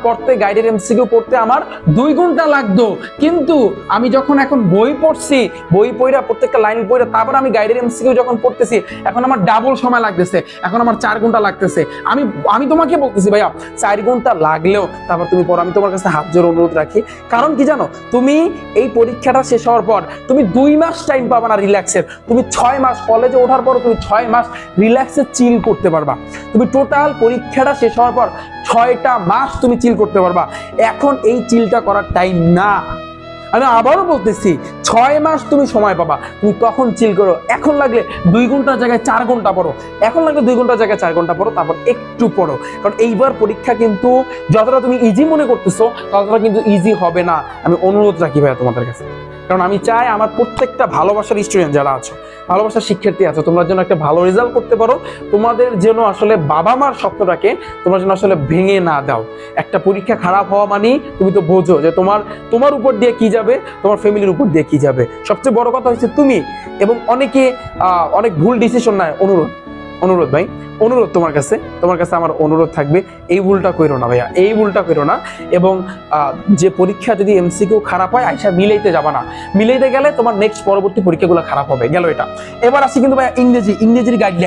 পড়তে, গাইডের এমসিকিউ পড়তে আমার 2 ঘন্টা লাগতো, কিন্তু আমি যখন এখন বই পড়ছি, বই পড়া প্রত্যেকটা লাইন পড়া তারপর আমি গাইডের এমসিকিউ যখন পড়তেছি, এখন আমার ডাবল সময় লাগতেছে, এখন আমার 4 ঘন্টা লাগতেছে। আমি তোমাকে বলতেছি ভাইয়া 4 ঘন্টা লাগলেও তারপর তুমি পড়ো, আমি তোমার কাছে হাত জোড় অনুরোধ রাখি। কারণ কি জানো, তুমি এই পরীক্ষাটা শেষ হওয়ার পর তুমি 2 মাস টাইম পাবা না রিল্যাক্সের, তুমি 6 মাস কলেজে ওঠার পর তুমি 6 মাস রিল্যাক্সে চিল করতে পারবা। তুমি টোটাল পরীক্ষাটা শেষ হওয়ার পর 6টা মাস তুমি চিল করতে পারবা। এখন এই চিলটা করার টাইম না। আমি আবারও বলতেছি, 6 মাস তুমি সময় পাবা, তুমি তখন চিল করো। এখন লাগলে 2 ঘন্টার জায়গায় 4 ঘন্টা পড়ো, এখন লাগলে 2 ঘন্টার জায়গায় 4 ঘন্টা পড়ো, তারপর একটু পড়ো। কারণ এইবার পরীক্ষা কিন্তু যতটা তুমি ইজি মনে করতেছো ততটা কিন্তু ইজি হবে না। আমি অনুরোধ রাখি ভাইয়া তোমাদের কাছে, কারণ আমি চাই আমার প্রত্যেকটা ভালোবাসার স্টুডেন্ট যারা আছো, ভালোবাসার শিক্ষার্থী আছো, তোমরা যেন একটা ভালো রেজাল্ট করতে পারো। তোমাদের যেন আসলে বাবা মার স্বপ্নটাকে তোমরা যেন আসলে ভেঙে না দাও। একটা পরীক্ষা খারাপ হওয়া মানে তুমি তো বোঝো যে তোমার উপর দিয়ে কি যাবে, তোমার ফ্যামিলির উপর দিয়ে কি যাবে। সবচেয়ে বড় কথা হচ্ছে তুমি, এবং অনেকে অনেক ভুল ডিসিশন নেয়। অনুরোধ ভাই, অনুরোধ তোমার কাছে আমার অনুরোধ থাকবে, এই ভুলটা করো না ভাইয়া, এই ভুলটা করো না। এবং যে পরীক্ষা যদি এমসিকিউ খারাপ হয় আইসা মিলাইতে যাবা না, মিলাইতে গেলে তোমার নেক্সট পরবর্তী পরীক্ষাগুলো খারাপ হবে। গেল এটা। এবার আসি কিন্তু ভাইয়া ইংরেজির গাইডলাইন।